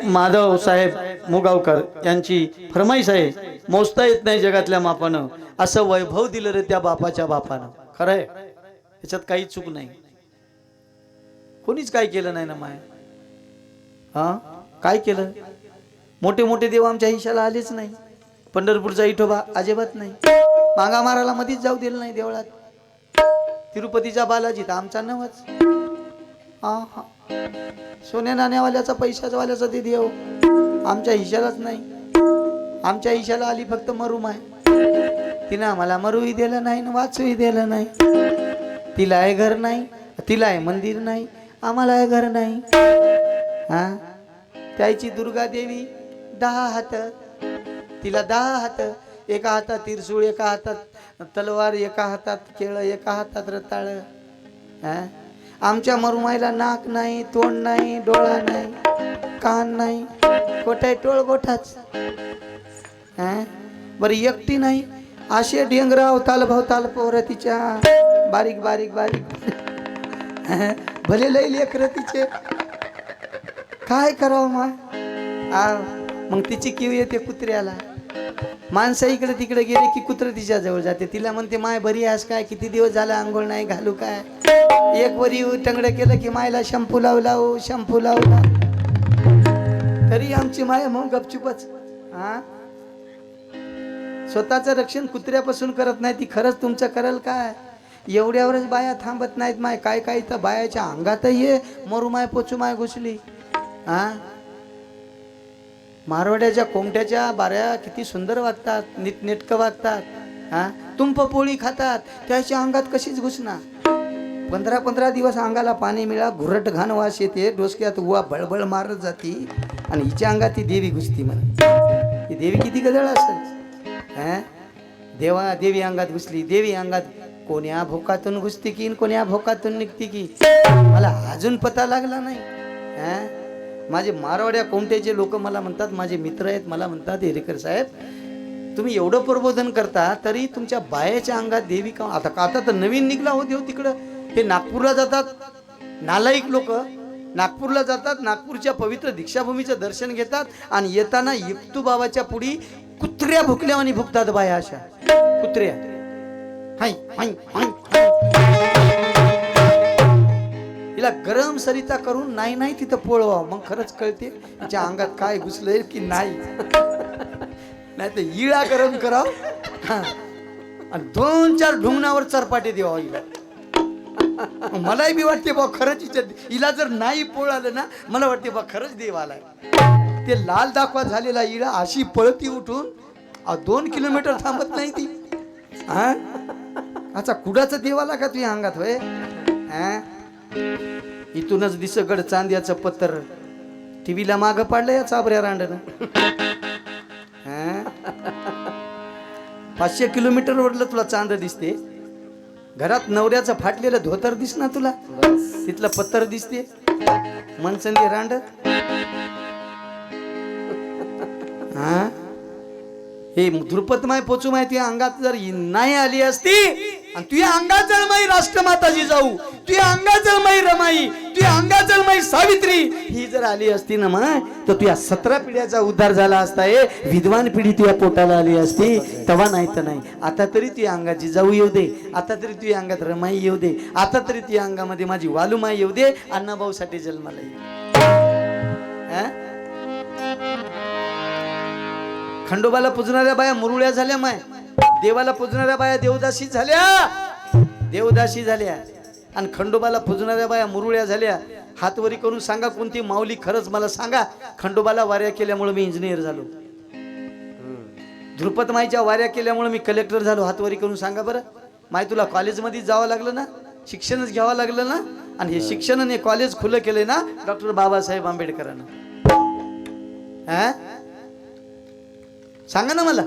माधव साहेब मुगावकर यांची फरमाईश आहे, मोजता येत नाही जगातल्या मापानं असं वैभव दिलं रे त्या बापाच्या बापानं. खरंय, याच्यात काही चूक नाही. कोणीच काय केलं नाही ना माय. हा काय केलं? मोठे मोठे देव आमच्या हिशाला आलेच नाही. पंढरपूरचा इठोबा अजिबात नाही. मागा मारायला मध्येच जाऊ दिलं नाही देवळात. तिरुपतीचा बालाजी तर आमचा नवच. हा हा सोन्या नाण्यावाल्याचा पैशाचा वाल्याचा ते देव आमच्या हिशालाच नाही. आमच्या हिशाला आली फक्त मरुमाय. तिनं आम्हाला मरूही दिलं नाही ना वाचूही दिलं नाही. तिला आहे घर नाही, तिला आहे मंदिर नाही, आम्हाला आहे घर नाही. हा त्याची दुर्गा देवी 10 हात, तिला 10 हात, एका हातात त्रिशूळ, एका हातात तलवार, एका हातात केळ, एका हातात रताळ. आमच्या मरुमाईला नाक नाही, तोंड नाही, डोळा नाही, कान नाही, कोठाय टोळ गोठाच. बरं एकटी नाही, असे डेंगराव तालभाव पोर तिच्या बारीक बारीक बारीक. भले लई लेकर तिचे. काय करावं मग तिची किव येते कुत्र्याला. माणसं इकडे तिकडे गेले की कुत्र तिच्या जवळ जाते. तिला म्हणते माय बरी आहेस काय, किती दिवस झाला आंघोळ नाही घालू काय. एक वरी टंगड केलं की मायला शॅम्पू लावला, शॅम्पू लावला. तरी आमची माय मग गपचुपच. हा स्वतःचं रक्षण कुत्र्यापासून करत नाही ती खरंच तुमचं करल काय. एवढ्यावरच बाया थांबत नाहीत माय. काय काय तर बायाच्या अंगातही ये मरू माय पोचू माय घुसली. हा मारवाड्याच्या कोंबड्याच्या बाऱ्या किती सुंदर वागतात, नीटनेटकं वागतात. हा तुंप पोळी खातात, त्याच्या अंगात कशीच घुसणार. 15-15 दिवस अंगाला पाणी मिळा, घुरट घाण वास येते, डोसक्यात उवा बळबळ मारत जाती आणि हिच्या अंगात ती देवी घुसती. म्हणा ही देवी किती गदळ असेल. देवा देवी अंगात घुसली. देवी अंगात कोण्या भोकातून घुसती की कोण्या भोकातून निघती की मला अजून पता लागला नाही. माझे मारवाड्या कोमट्याचे लोक मला म्हणतात, माझे मित्र आहेत, मला म्हणतात हेरेकर साहेब तुम्ही एवढं प्रबोधन करता तरी तुमच्या बायाच्या अंगात देवी का. आता तर नवीन निघला हो देव तिकडं. हे नागपूरला जातात नालायक लोक, नागपूरला जातात, नागपूरच्या पवित्र दीक्षाभूमीचं दर्शन घेतात आणि येताना एकतू बाबाच्या पुढी कुत्र्या भुकल्या आणि भुकतात बाया. अशा कुत्र्या हाय हाय हाय. हिला गरम सरिता करून नाही नाही तिथं पोळवा, मग खरंच कळते तिच्या अंगात काय घुसलंय की नाही. नाही तर इळा गरम कराव आणि 2-4 ढुंगणावर चरपाटे देवा हिला. मलाही बी वाटते बा खरंच हिला जर नाही पोळ आलं ना, मला वाटते बा खरंच देव आलाय. ते लाल दाखवा झालेला इळा अशी पळती उठून 2 किलोमीटर थांबत नाही ती. हा अच्छा कुडाचा देव आला का तुझ्या अंगात होय. इथूनच दिस गड चांद्याचं पत्तर टीव्हीला मागं पाडलं या चाबऱ्या रांडनं. 500 किलोमीटर वरलं तुला चांद दिसते. घरात नवऱ्याचं फाटलेलं धोतर दिस ना तुला, तिथलं पत्तर दिसते. मनसंदी रांड. हा हे धृपत माय पोचू माय तुझ्या अंगात जर नाही आली असती आणि तुझ्या अंगात जर माई राष्ट्रमाताजी जाऊ, तुझ्या अंगात जर माई रमाई, तुझ्या अंगात जर माई सावित्री ही जर आली असती ना माय, तर तुझ्या 17 पिढ्याचा उद्धार झाला असता. विद्वान पिढी तुझ्या पोटाला आली असती. तेव्हा नाही तर नाही. आता तरी तुझ्या अंगाची जाऊ येऊ दे, आता तरी तुझ्या अंगात रमाई येऊ दे, आता तरी तुझ्या अंगामध्ये माझी वालुमाई येऊ दे. अण्णाभाऊ साठी जन्माला येईल. खंडोबाला पुजणाऱ्या बाया मुरुळ्या झाल्या माय. देवाला पुजणाऱ्या बाया देवदासी झाल्या, देवदासी झाल्या. आणि खंडोबाला पुजणाऱ्या बाया मुरुळ्या झाल्या. हातवरी करून सांगा कोणती माऊली खरंच मला सांगा. खंडोबाला वाऱ्या केल्यामुळे मी इंजिनियर झालो, ध्रुपद माईच्या वाऱ्या केल्यामुळे मी कलेक्टर झालो. हातवरी करून सांगा बरं. माय तुला कॉलेजमध्ये जावं लागलं ना, शिक्षणच घ्यावं लागलं ना, आणि हे शिक्षणाने कॉलेज खुलं केलंय ना डॉक्टर बाबासाहेब आंबेडकरांना. सांगा ना मला.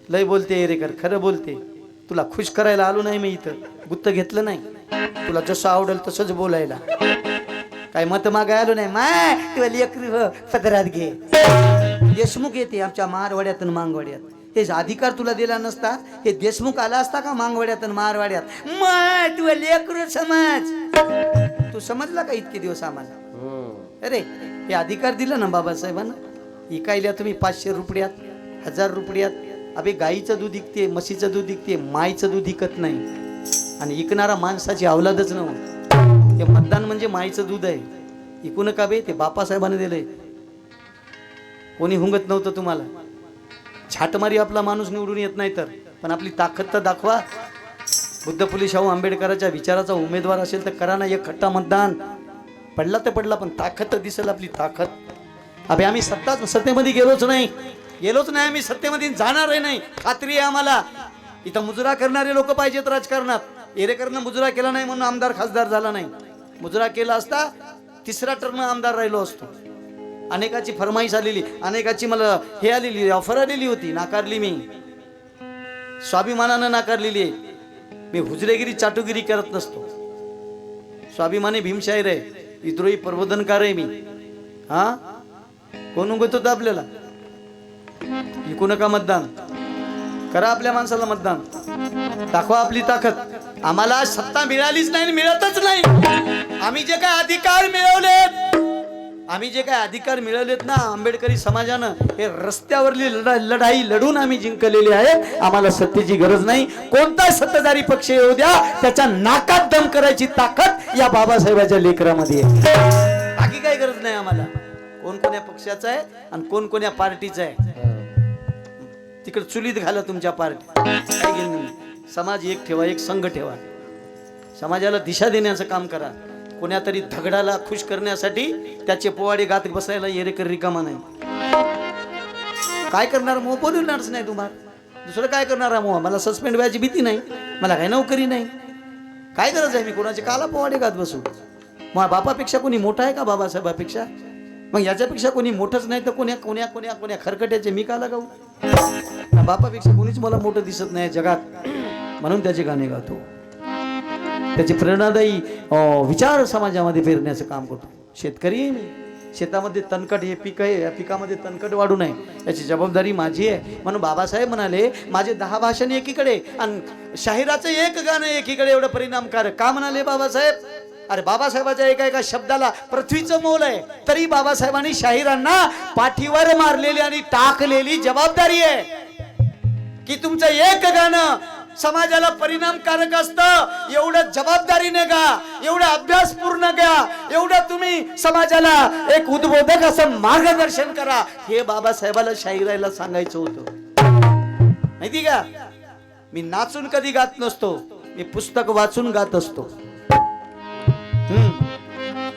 लय बोलते रे कर, खरं बोलते. तुला खुश करायला आलो नाही मी इथं, गुत्त घेतलं नाही. तुला जसं आवडेल तसंच बोलायला. काय मत मागाय आलो नाही. माय तुला लेकरी पदरात घे. देशमुख येते आमच्या मारवाड्यात आणि मांगवाड्यात. हे अधिकार तुला दिला नसता, हे देशमुख आला असता का मांगवाड्यात आणि मारवाड्यात. माय तुला लेकरू समज. तू समजला का इतके दिवस आम्हाला. अरे हे अधिकार दिला ना बाबासाहेबांना. इकायला तुम्ही 500 रुपयात, 1000 रुपयात. अबे गाईचं दूध विकते, म्हशीचं दूध विकते, मायचं दूध विकत नाही. आणि इकणारा माणसाची अवलादच नव्हतं. हे मतदान म्हणजे मायचं दूध आहे. इकू नका बे, ते बापासाहेबांनी दिलंय. कोणी हुंगत नव्हतं तुम्हाला. छाटमारी आपला माणूस निवडून येत नाही तर, पण आपली ताकद तर दाखवा. बुद्ध फुले शाहू आंबेडकरांच्या विचाराचा उमेदवार असेल तर करा ना एक खट्टा मतदान. पडला तर पडला, पण ताकद तर दिसेल आपली ताकद. अबे आम्ही सत्तेमध्ये गेलोच नाही आम्ही सत्तेमध्ये जाणारही नाही. खात्री आहे आम्हाला. इथं मुजरा करणारे लोक पाहिजेत राजकारणात. एरेकरनं मुजरा केला नाही म्हणून आमदार खासदार झाला नाही. मुजरा केला असता 3रा टर्म आमदार राहिलो असतो. अनेकाची फरमाईश आलेली, अनेकाची मला हे आलेली ऑफर आलेली होती, नाकारली मी. स्वाभिमानानं नाकारलेली आहे. मी हुजरेगिरी चाटुगिरी करत नसतो. स्वाभिमानी भीमशाहीर आहे, विद्रोही प्रबोधनकार आहे मी. हा कोण उगत होतं आपल्याला. ऐकू नका, मतदान करा. आपल्या माणसाला मतदान दाखवा, आपली ताकद. आम्हाला सत्ता मिळालीच नाही, मिळतच नाही. आम्ही जे काय अधिकार मिळवलेत ना आंबेडकरी समाजानं, हे रस्त्यावरली लढाई लढून आम्ही जिंकलेली आहे. आम्हाला सत्तेची गरज नाही. कोणता सत्ताधारी पक्ष येऊ द्या, त्याच्या नाकात दम करायची ताकद या बाबासाहेबाच्या लेकरामध्ये आहे. बाकी काही गरज नाही आम्हाला. कोण कोण्या पक्षाचा आहे आणि कोण कोण्या पार्टीचा आहे, तिकडे चुलीत घाला तुमच्या पार्टी. काय घेणं नाही. समाज एक ठेवा, एक संघ ठेवा. समाजाला दिशा देण्याचं काम करा. कोण्या तरी धगडाला खुश करण्यासाठी त्याचे पोवाडे गात बसायला एरेकर रिकामा नाही. काय करणार मोह, बोलणारच नाही तुम्हाला. दुसरं काय करणार मोह. मला सस्पेंड व्हायची भीती नाही, मला काही नोकरी नाही. काय गरज आहे मी कोणाचे काला पोवाडे गात बसू. मग बापापेक्षा कोणी मोठा आहे का बाबासाहेबापेक्षा. मग याच्यापेक्षा कोणी मोठंच नाही तर कोण्या कोण्या कोण्या कोण्या खरकट्याचे मी काला गाऊ. बापापेक्षा कोणीच मला मोठं दिसत नाही जगात, म्हणून त्याचे गाणे गातो. त्याचे प्रेरणादायी विचार समाजामध्ये पेरण्याचं काम करतो. शेतकरी मी. शेतामध्ये तणकट हे पीक आहे, या पिकामध्ये तणकट वाढू नये याची जबाबदारी माझी आहे. म्हणून बाबासाहेब म्हणाले माझे 10 भाषण एकीकडे आणि शाहिराचं एक गाणं एकीकडे. एवढं परिणामकारक का म्हणाले बाबासाहेब. अरे बाबासाहेबाच्या एका शब्दाला पृथ्वीचं मोल आहे. तरी बाबासाहेबांनी शाहिरांना पाठीवर मारलेली आणि टाकलेली जबाबदारी आहे की तुमचं एक गाणं समाजाला परिणामकारक असतं. एवढं जबाबदारीने गा, एवढा अभ्यास पूर्ण घ्या, एवढं तुम्ही समाजाला एक उद्बोधक असं मार्गदर्शन करा. हे बाबासाहेबाला शाहिराला सांगायचं होतं. माहिती का. मी नाचून कधी गात नसतो, मी पुस्तक वाचून गात असतो.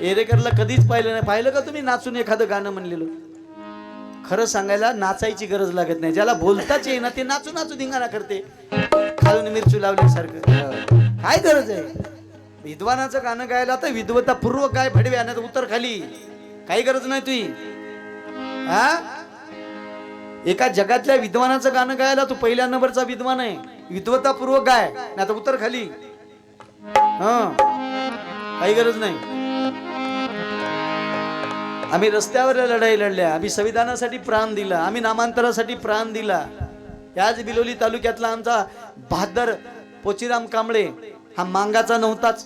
एरेकरला कधीच पाहिलं नाही. पाहिलं का तुम्ही नाचून एखादं गाणं म्हणलेलं. खरं सांगायला नाचायची गरज लागत नाही. ज्याला बोलताच येईना ते नाचू नाचू धिंगाणा करते, खालून मिरचू लावल्यासारखं. काय गरज आहे. विद्वानाचं गाणं गायला तर विद्वतापूर्वक गाय भडव्या, नाही उतर खाली. काही गरज नाही तुझी. हा एका जगातल्या विद्वानाचं गाणं गायला तू पहिल्या नंबरचा विद्वान आहे. विद्वतापूर्वक गाय, नाही तर उतर खाली. काही गरज नाही. आम्ही रस्त्यावर लढाई लढल्या, आम्ही संविधानासाठी प्राण दिला, आम्ही नामांतरासाठी प्राण दिला. याच बिलोली तालुक्यातला आमचा बहादर पोचीराम कांबळे हा मांगाचा नव्हताच.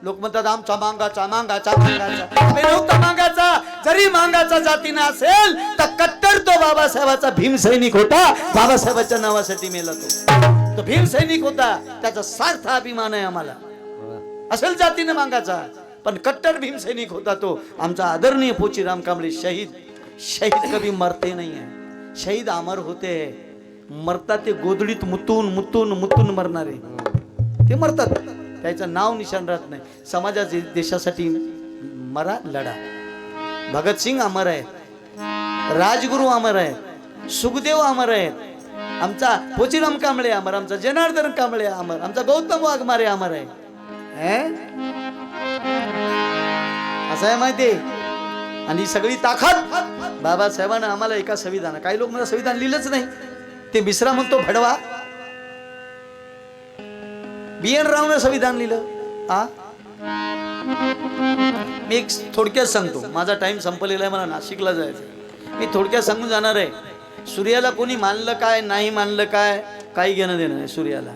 लोक म्हणतात आमचा मांगाचा मांगाचा मांगाचा नव्हता. मांगाचा जरी मांगाचा जातीनं असेल तर कट्टर तो बाबासाहेबाचा भीम सैनिक होता. बाबासाहेबाच्या नावासाठी मेला तो भीम सैनिक होता. त्याचा सार्थ अभिमान आहे आम्हाला. असेल जातीनं मांगाचा पण कट्टर भीम सैनिक होता तो आमचा आदरणीय पोचीराम कांबळे. शहीद कभी मरते नहीं है. शहीद अमर होते है. मरतात ते गोदडीत मुतून मुतून मुतून मरणारे ते मरतात. त्याचं नाव निशाण राहत नाही. समाजाच्या देशासाठी मरा, लढा. भगतसिंग अमर आहे, राजगुरू अमर आहे, सुखदेव अमर आहेत, आमचा पोचीराम कांबळे अमर, आमचा जनार्दन कांबळे अमर, आमचा गौतम वाघमारे अमर आहे. असं आहे माहिती. आणि सगळी ताकद बाबासाहेबांना आम्हाला एका संविधान. काही लोक मला संविधान लिहिलंच नाही. ते मिश्रा म्हणतो भडवा. BN रावनं संविधान लिहिलं. मी एक थोडक्यात सांगतो. माझा टाइम संपलेला आहे, मला नाशिकला जायचं. मी थोडक्यात सांगून जाणार आहे. सूर्याला कोणी मानलं काय नाही मानलं काय काही घेणं देणं नाही. सूर्याला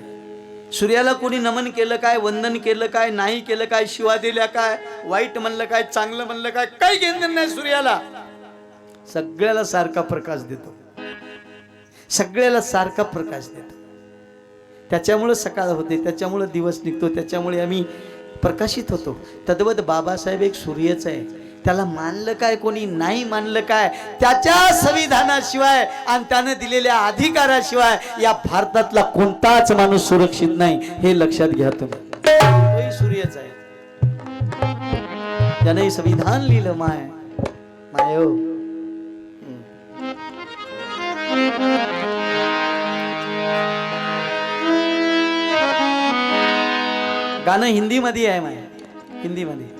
सूर्याला कोणी नमन केलं काय, वंदन केलं काय, नाही केलं काय, शिवा दिल्या काय, वाईट म्हणलं काय, चांगलं म्हणलं काय, काही घेणं नाही सूर्याला. सगळ्याला सारखा प्रकाश देतो, सगळ्याला सारखा प्रकाश देतो. त्याच्यामुळे सकाळ होते, त्याच्यामुळे दिवस निघतो, त्याच्यामुळे आम्ही प्रकाशित होतो. तद्वत बाबासाहेब एक सूर्यच आहे. त्याला मानलं काय कोणी, नाही मानलं काय, त्याच्या संविधानाशिवाय आणि त्याने दिलेल्या अधिकाराशिवाय या भारतातला कोणताच माणूस सुरक्षित नाही, हे लक्षात घ्या तुम्ही. तोही सूर्यच आहे. त्याने संविधान लिहिलं माय मायो. गाणं हिंदी मध्ये आहे माय, हिंदी मध्ये.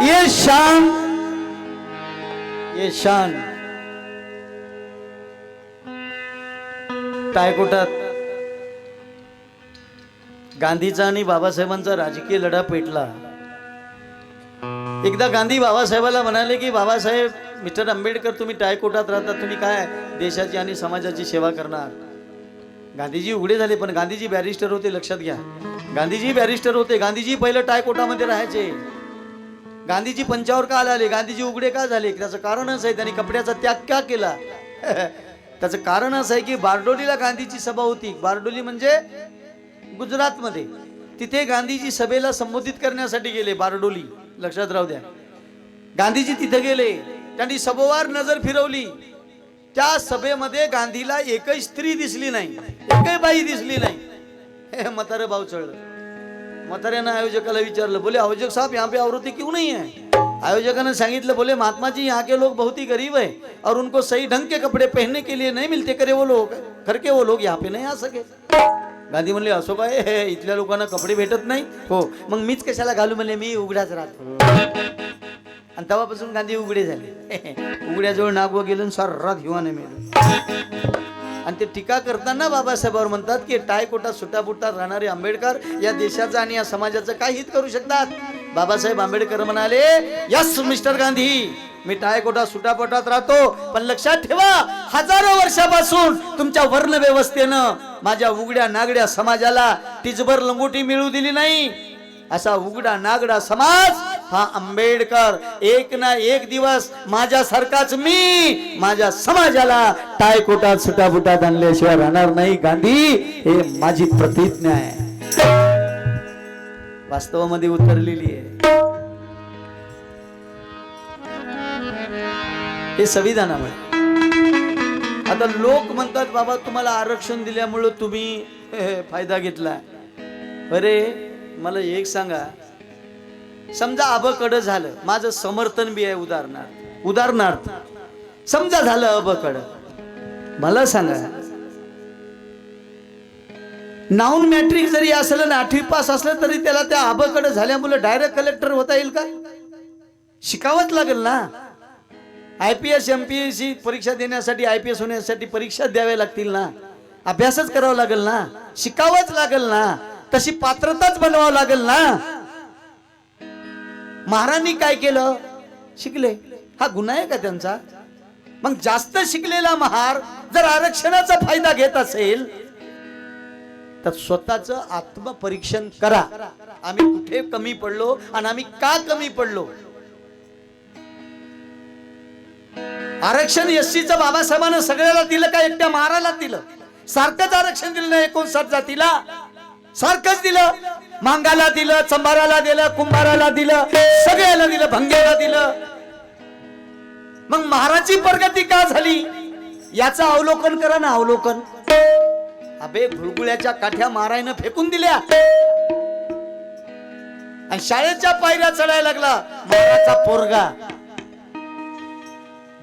ये शान, ये शान. टायकोटात गांधीचा आणि बाबासाहेबांचा राजकीय लढा पेटला. एकदा गांधी बाबासाहेबाला म्हणाले की बाबासाहेब, मिस्टर आंबेडकर, तुम्ही टायकोटात राहता, तुम्ही काय देशाची आणि समाजाची सेवा करणार. गांधीजी उघडे झाले, पण गांधीजी बॅरिस्टर होते, लक्षात घ्या. गांधीजी बॅरिस्टर होते. गांधीजी पहिलं टायकोटामध्ये राहायचे. गांधीजी पंचावर का आले, गांधीजी उघडे का झाले, त्याचं कारणच आहे त्यांनी कपड्याचा त्याग का केला. त्याचं कारण असं आहे की बारडोलीला गांधीची सभा होती. बारडोली म्हणजे गुजरात मध्ये. तिथे गांधीजी सभेला संबोधित करण्यासाठी गेले. बारडोली लक्षात राहू द्या. गांधीजी तिथे गेले, त्यांनी सभोवार नजर फिरवली. त्या सभेमध्ये गांधीला एकही स्त्री दिसली नाही, एकही बाई दिसली नाही. म्हातारं भाव चढलं. म्हाताऱ्यानं आयोजकाला विचारलं, बोले आयोजक साहब यहाँ पे औरतें क्यों नहीं है. आयोजकाने सांगितलं, बोले महात्मा जी यहाँ के लोग बहुत ही गरीब है और उनको सही ढंग के कपड़े पहनने के लिए नहीं मिलते, करे वो लोग करके वो लोग यहाँ पे नहीं आ सके. गांधी म्हणले, असो काय, इथल्या लोकांना कपडे भेटत नाही. हो, मग मीच कशाला घालू, म्हणले मी उघडाच राहतो. आणि तेव्हापासून गांधी उघडे झाले. उघड्याजवळ नागवा गेलं, सर्रात हिवाने मेलं. आणि ते टीका करताना बाबासाहेबांवर म्हणतात की टायकोटात सुटापुटात राहणारे आंबेडकर या देशाचं आणि या समाजाचं काय हित करू शकतात. बाबासाहेब आंबेडकर म्हणाले, यस मिस्टर गांधी, मी टायकोटात सुटापुटात राहतो, पण लक्षात ठेवा, हजारो वर्षापासून तुमच्या वर्ण व्यवस्थेनं माझ्या उघड्या नागड्या समाजाला टिचभर लंगोटी मिळू दिली नाही. असा उघडा नागडा समाज हा आंबेडकर एक ना एक दिवस माझ्यासारखाच मी माझ्या समाजाला टायकोटात सुटापुटात आणल्याशिवाय राहणार नाही. गांधी, हे माझी प्रतिज्ञा आहे, वास्तवामध्ये उतरलेली आहे. हे संविधानामुळे. आता लोक म्हणतात, बाबा तुम्हाला आरक्षण दिल्यामुळे तुम्ही फायदा घेतला. अरे मला एक सांगा, समजा अबकड झालं, माझं समर्थन बी आहे. उदाहरणार्थ समजा झालं अबकड, मला सांगा, नाऊन मॅट्रिक जरी असलं ना, 8वी पास असलं तरी त्याला त्या अबकड झाल्यामुळे डायरेक्ट कलेक्टर होता येईल का. शिकावंच लागेल ना. IPS MPSC परीक्षा देण्यासाठी, IPS होण्यासाठी परीक्षा द्याव्या लागतील ना, अभ्यासच करावा लागेल ना, शिकावंच लागेल ना, तशी पात्रताच बनवावं लागेल ना. महाराणी काय केलं, शिकले. हा गुन्हा आहे का त्यांचा. मग जास्त शिकलेला महार जर आरक्षणाचा फायदा घेत असेल तर स्वतःच आत्मपरीक्षण करा. आम्ही कुठे कमी पडलो आणि आम्ही का कमी पडलो. आरक्षण SCचं बाबासाहेबांना सगळ्याला दिलं का एकट्या महाराला दिलं. सारखंच आरक्षण दिलं ना 59 जातीला, सारखंच दिलं. मांगाला दिलं, चंबाराला दिलं, कुंभाराला दिलं, सगळ्याला दिलं, भंग्याला दिलं. मग महाराची प्रगती का झाली याचं अवलोकन करा ना. अवलोकन. अबे घुळगुळ्याच्या काठ्या मारायनं फेकून दिल्या आणि शाळेच्या पायऱ्या चढायला लागला महाराचा पोरगा.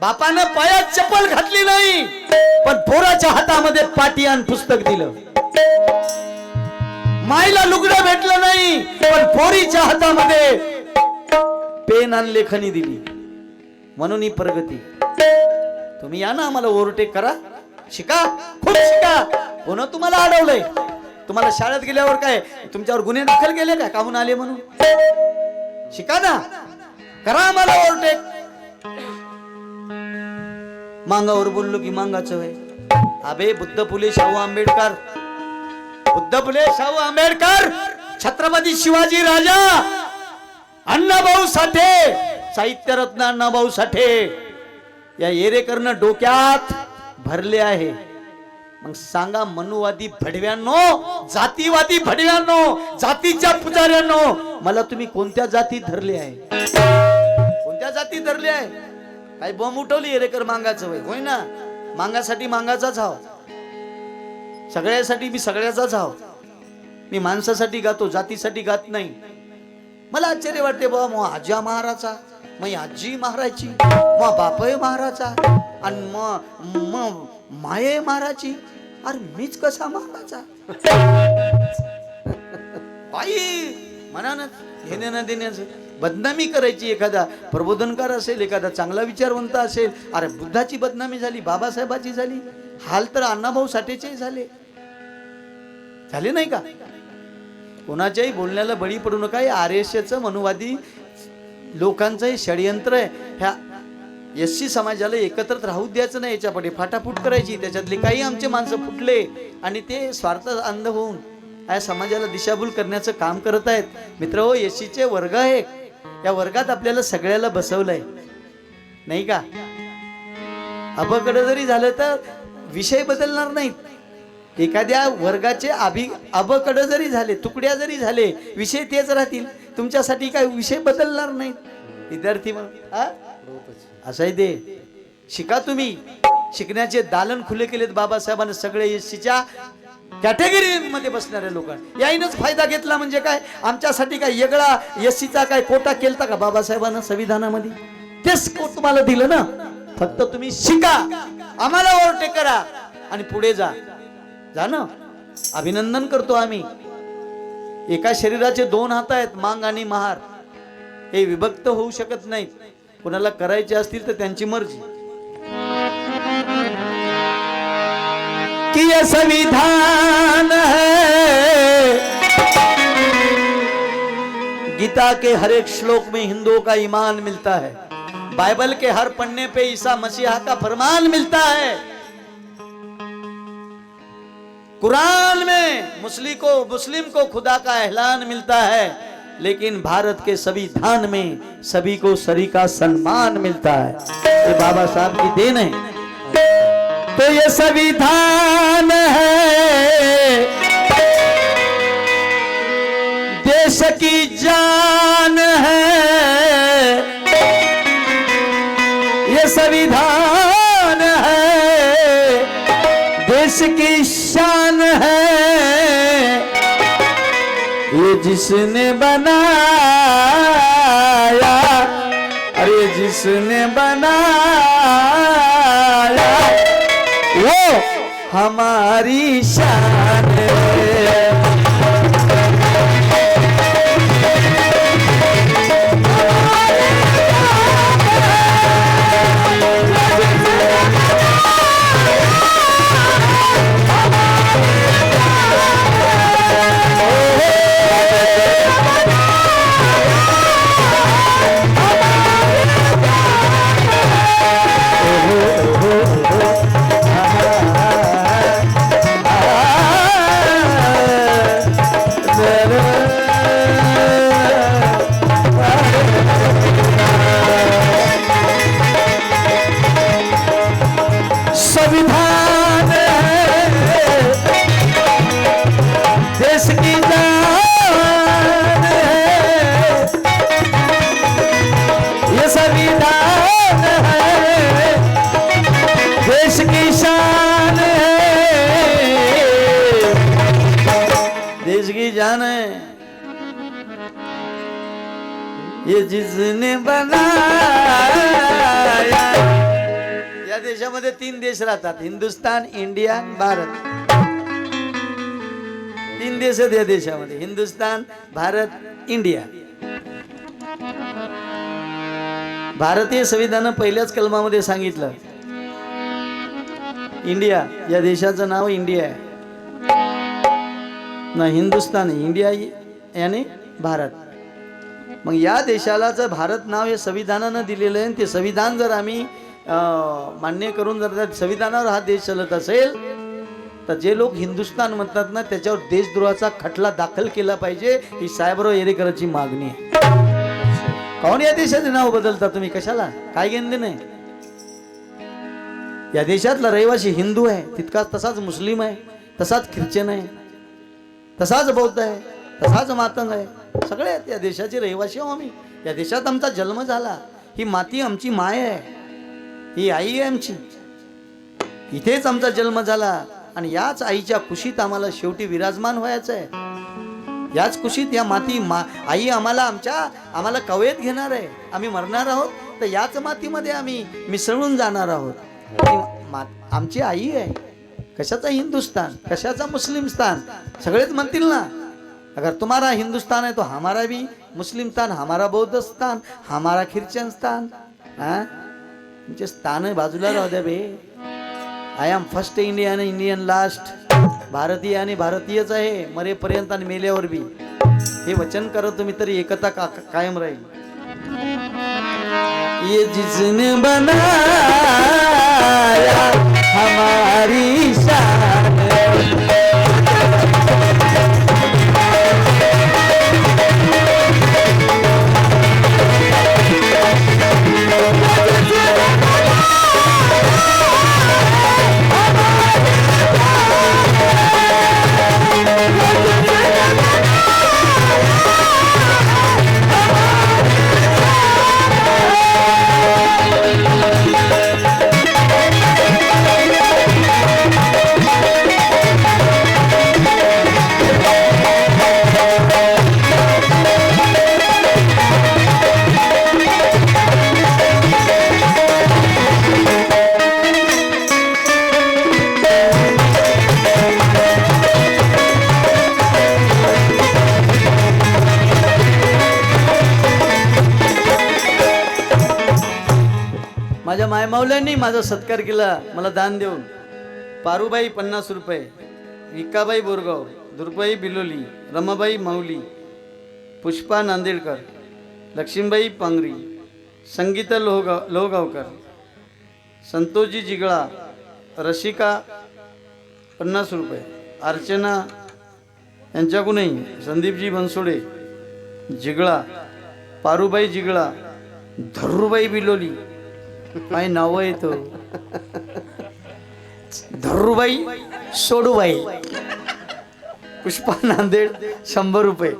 बापानं पायात चप्पल घातली नाही, पण पोराच्या हातामध्ये पाटी आणि पुस्तक दिलं. माईला लुगडं भेटलं नाही, पण पोरीच्या हातामध्ये पेन आणि लेखनी दिली. म्हणून ही प्रगती. तुम्ही या ना, आम्हाला ओव्हरटेक करा, शिका, खूप शिका. कोण तुम्हाला अडवलंय? तुम्हाला शाळेत गेल्यावर काय तुमच्यावर गुन्हे दाखल केले काय काहून आले म्हणून? शिका ना, करा आम्हाला ओव्हरटेक. मांगावर बोललो की मांगाचं वय. अबे बुद्ध फुले शाहू आंबेडकर, बुद्ध फुले शाहू आंबेडकर, छत्रपती शिवाजी राजा, अण्णाभाऊ साठे, साहित्यरत्न अण्णाभाऊ साठे या येरेकरनं डोक्यात भरले आहे. मग सांगा मनुवादी भडव्यांनो, जातीवादी भडव्यांनो, जातीच्या पुजाऱ्यांनो, मला तुम्ही कोणत्या जाती धरले आहे? कोणत्या जाती धरले आहे? काय बॉम्ब उठवली येरेकर मांगाचं वय? होय ना, मांगासाठी मांगाचाच हाव, सगळ्यासाठी मी सगळ्याचाच हाव. मी माणसासाठी गातो, जातीसाठी गात नाही. मला आश्चर्य वाटते बाबा, मग आज्या महाराचा, मग आजी महाराची, मग बापय महाराचा आणि मग माये महाराची. अरे मीच कसा महाराचा? बाई मनानं घेण्या न देण्याचं बदनामी करायची. एखादा प्रबोधनकार असेल, एखादा चांगला विचारवंत असेल, अरे बुद्धाची बदनामी झाली, बाबासाहेबाची झाली, हाल तर अण्णाभाऊ साठेचे झाले नाही का? कोणाच्याही बोलण्याला बळी पडू नका. आरएसएसचं मनुवादी लोकांचं हे षडयंत्र आहे. ह्या एससी समाजाला एकत्रित राहू द्यायचं नाही, याच्यापुढे फाटाफूट करायची. त्याच्यातले काही आमचे माणसं फुटले आणि ते स्वार्थ अंध होऊन या समाजाला दिशाभूल करण्याचं काम करत आहेत. मित्र हो, एससीचे वर्ग आहे, या वर्गात आपल्याला सगळ्याला बसवलंय नाही का? अबकडे जरी झालं तर विषय बदलणार नाहीत. एखाद्या वर्गाचे अबकडे जरी झाले, तुकड्या जरी झाले, विषय तेच राहतील. तुमच्यासाठी काय विषय बदलणार नाहीत. विद्यार्थी असं आहे ते. शिका तुम्ही. शिकण्याचे दालन खुले केलेत बाबासाहेबांनी सगळे एससीच्या कॅटेगरी मध्ये बसणाऱ्या लोकांना. याईनच फायदा घेतला म्हणजे काय? आमच्यासाठी काय वेगळा एससीचा काय कोटा केलता का बाबासाहेबांना संविधानामध्ये? तेच तुम्हाला दिलं ना. फक्त तुम्ही शिका, आम्हाला ओव्हरटेक करा आणि पुढे जा ना. अभिनंदन करतो आम्ही. एका शरीराचे दोन हात आहेत, मांग आणि महार. हे विभक्त होऊ शकत नाहीत. कोणाला करायचे असतील तर त्यांची मर्जी. कि ये संविधान है, गीता के हर एक श्लोक में हिंदुओं का ईमान मिलता है, बाइबल के हर पन्ने पे ईसा मसीहा का फरमान मिलता है, कुरान में मुस्लिम को खुदा का एहलान मिलता है, लेकिन भारत के संविधान में सभी को सरी का सम्मान मिलता है. ये बाबा साहब की देन है. तो ये संविधान है, देश की जान है, ये संविधान है, देश की शान है, ये जिसने बनाया, अरे जिसने बनाया वो हमारी शान है. संविधान है, देश की जान है, ये संविधान है, देश की शान है, देश की जान है, ये जिसने बनाया. या देशामध्ये 3 देश राहतात, हिंदुस्तान, इंडिया, भारत. 3 देश आहेत या देशामध्ये, हिंदुस्तान, भारत, इंडिया. भारतीय संविधान पहिल्याच कलमामध्ये सांगितलं इंडिया, या देशाचं नाव इंडिया आहे ना, हिंदुस्तान आहे. इंडिया याने भारत. मग या देशाला जर भारत नाव हे संविधानानं दिलेलं आहे, ते संविधान जर आम्ही मान्य करून जर संविधानावर हा देश चालत असेल, तर जे लोक हिंदुस्तान म्हणतात ना, त्याच्यावर देशद्रोहाचा खटला दाखल केला पाहिजे, ही साहेबराव येरेकरांची मागणी आहे. कोण या देशाचे नाव बदलता तुम्ही? कशाला? काय घेणं नाही. या देशातला रहिवासी हिंदू आहे, तितकाच तसाच मुस्लिम आहे, तसाच ख्रिश्चन आहे, तसाच बौद्ध आहे, तसाच मातंग आहे. सगळे आहेत या देशाचे रहिवासी आहो आम्ही. या देशात आमचा जन्म झाला. ही माती आमची माय आहे, ही आई आहे आमची. इथेच आमचा जन्म झाला आणि याच आईच्या कुशीत आम्हाला शेवटी विराजमान व्हायचं आहे. याच कुशीत या माती आई आम्हाला कवेत घेणार आहे. आम्ही मरणार आहोत तर याच मातीमध्ये आम्ही मिसळून जाणार आहोत. आमची आई आहे. कशाचा हिंदुस्तान, कशाचा मुस्लिमस्तान? सगळेच म्हणतील ना, अगर तुम्हारा हिंदुस्तान है तो हमारा भी मुस्लिम स्थान, हमारा बौद्ध स्थान, हमारा ख्रिश्चन स्थान. तुमचे स्थान बाजूला राहू द्या बे. I am first Indian, Indian last. भारतीय आणि भारतीयच आहे मरेपर्यंत आणि मेल्यावर बी. हे वचन करत तुम्ही तरी एकता कायम राहील. ये जिसने बनाया हमारी शान, माझ्या मायमावल्यांनी माझा सत्कार केला मला दान देऊन. पारूबाई 50 रुपये, विक्काबाई बोरगाव, दुर्गाबाई बिलोली, रमाबाई माऊली, पुष्पा नांदेडकर, लक्ष्मीबाई पांगरी, संगीता लोहगावकर, संतोषजी जिगळा, रशिका 50 रुपये, अर्चना यांच्याकडूनही, संदीपजी बनसोडे जिगळा, पारूबाई जिगळा, धरुबाई बिलोली, काय नाव आहे तो, धरुबाई सोडूबाई, पुष्पा नांदेड 100 रुपये,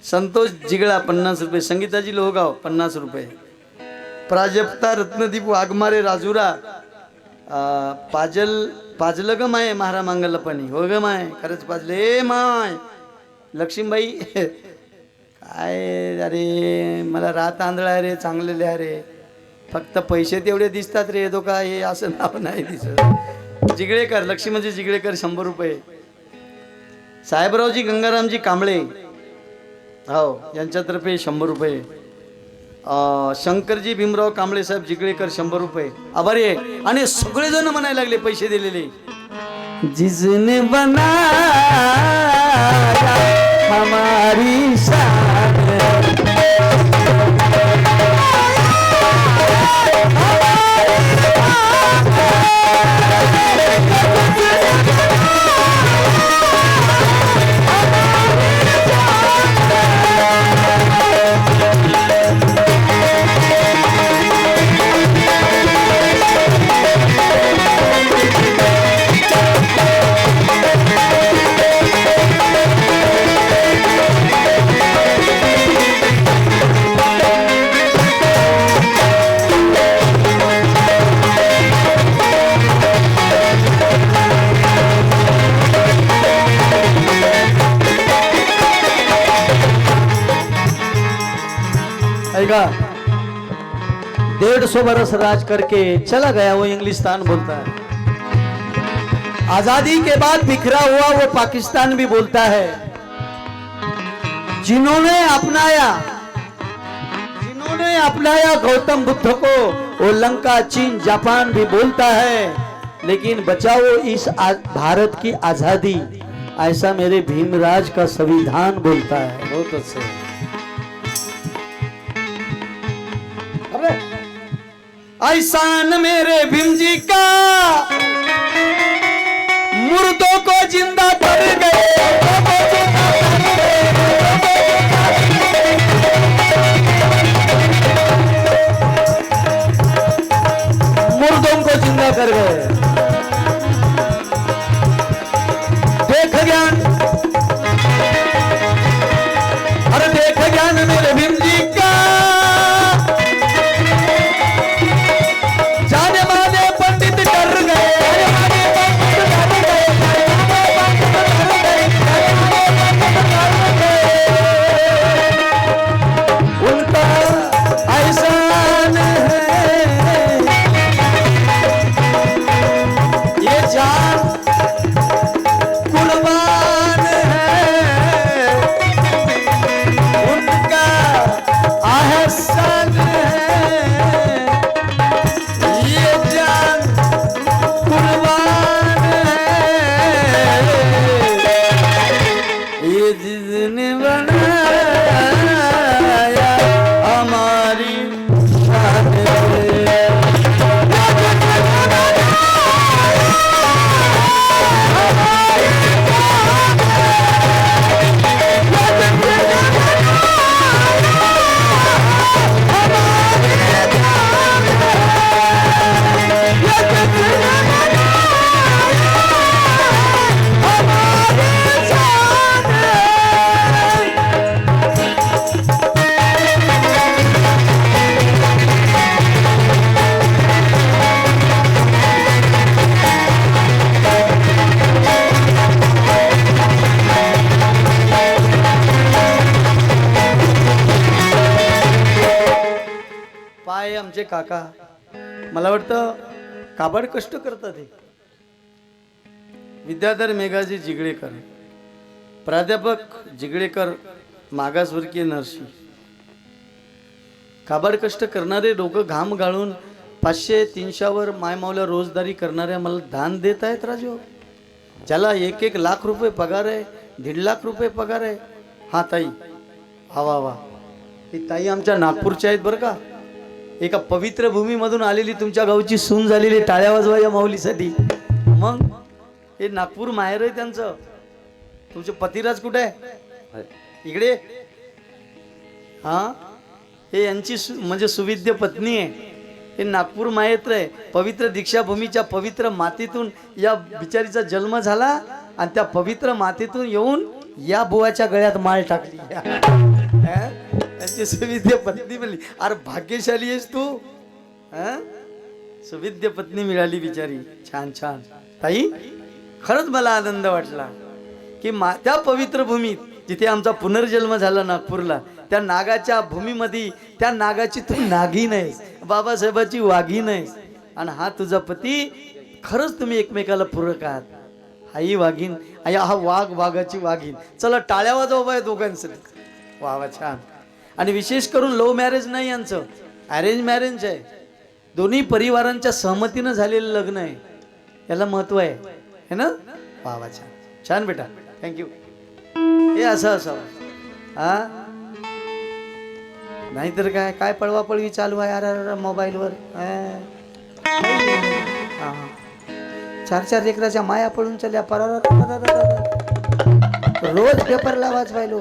संतोष जिगळा 50 रुपये, संगीताजी लोहगाव 50 रुपये, प्राजक्ता रत्नदीप वाघमारे राजुरा, पाजलं ग माय महारा मांगल पाणी. हो ग माय, खरंच पाजले माय. लक्ष्मीबाई काय अरे मला रात आंधळा रे, चांगले लिहा रे, फक्त पैसे तेवढे दिसतात रे, तो काय हे असं नाव नाही दिसत. जिगळेकर, लक्ष्मीजी जिगळेकर 100 रुपये, साहेबरावजी गंगारामजी कांबळे हो यांच्यातर्फे 100 रुपये, शंकरजी भीमराव कांबळे साहेब जिगळेकर 100 रुपये. आभारी आहे. आणि सगळेजण म्हणायला लागले पैसे दिलेले. जिसने बनाया हमारी शान, आएगा 150 बरस राज करके चला गया वो इंग्लिस्तान बोलता है। आजादी के बाद बिखरा हुआ वो पाकिस्तान भी बोलता है। जिन्होंने अपनाया गौतम बुद्ध को वो लंका चीन जापान भी बोलता है। लेकिन बचाओ इस भारत की आजादी, ऐसा मेरे भीमराज का संविधान बोलता है। बहुत अच्छे। ऐसा न मेरे भीम जी का मुर्दों को जिंदा कर गए, मुर्दों को जिंदा कर गए। देख ज्ञान, अरे देख ज्ञान मेरे भीम जी का, जाने माने पंडित कर गए, उनका एहसान है ये जान कुर्बान है, उनका एहसान है ये जान कुर्बान है, ये जिसने बनाया हमारी शान है। पाय आमचे काका, मला वाटतं काबाड कष्ट करतात हे. विद्याधर मेघाजी जिगळेकर, प्राध्यापक जिगळेकर, मागासवर्गीय नरसी, काबाड कष्ट करणारे लोक घाम गाळून 500-300 मायमावल्या रोजदारी करणारे मला दान देत आहेत राजू. ज्याला 1-1 लाख रुपये पगार आहे, 1.5 लाख रुपये पगार आहे. हा ताई, हा वा वा, ही ताई आमच्या नागपूरच्या आहेत बरं का. एका पवित्र भूमीमधून आलेली तुमच्या गावची सून झालेली, टाळ्या वाजवा या माऊलीसाठी. मग हे नागपूर माहेर आहे त्यांचं. तुमचे पतिराज कुठे आहे? इकडे. हा, हे यांची म्हणजे सुविद्य पत्नी आहे. हे नागपूर माहेर आहे. पवित्र दीक्षाभूमीच्या पवित्र मातीतून या बिचारीचा जन्म झाला आणि त्या पवित्र मातीतून येऊन या बुवाच्या गळ्यात माळ टाकली. त्यांची सुविद्य पत्नी मिळाली. अरे भाग्यशाली आहेस तू, सुविद्य पत्नी मिळाली बिचारी. छान छान ताई, खरंच मला आनंद वाटला की त्या पवित्र भूमीत जिथे आमचा पुनर्जन्म झाला नागपूरला, त्या नागाच्या भूमीमध्ये त्या नागाची तू नागिन आहेस, बाबासाहेबाची वाघीण आहेस. आणि हा तुझा पती, खरंच तुम्ही एकमेकाला पूरक आहात. हाही वाघीण, हा वाघ वाघाची वाघीण. चला टाळ्या वाजवा बाय दोघांसाठी. वा वा, छान. आणि विशेष करून लव्ह मॅरेज नाही यांचं, अरेंज मॅरेज आहे. दोन्ही परिवारांच्या सहमतीनं झालेलं लग्न आहे. याला महत्व आहे, है ना. वा वा, छान छान बेटा, थँक्यू. हे असं असावं. हा, नाहीतर काय काय पळवापळवी चालू आहे यार मोबाईलवर. 4-4 लेकराच्या माया पळून चालल्या. रोज पेपरला वाचवायलो.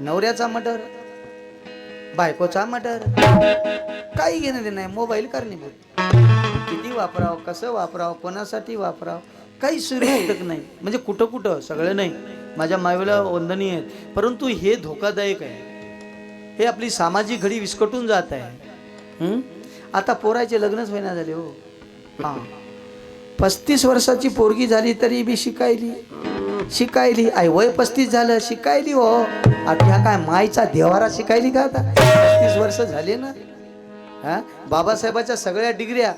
नवऱ्याचा मर्डर, बायकोचा मर्डर, काही घेणं देणं नाही. मोबाईल कारणीभूत. किती वापरावं, कसं वापरावं, कोणासाठी वापरावं, काही सुरक्षित नाही. म्हणजे कुठं कुठं सगळं नाही. माझ्या मायला वंदनीय आहेत, परंतु हे धोकादायक आहे. हे आपली सामाजिक घडी विस्कटून जात आहे. आता पोराचे लग्नच होईना झाले हो. हा, 35 वर्षाची पोरगी झाली तरी बी शिकायली. आई वय 35 झालं, शिकायली हो. आता काय मायचा देवारा शिकायली का? आता 35 वर्ष झाले ना. हा, बाबासाहेबाच्या सगळ्या डिग्र्या,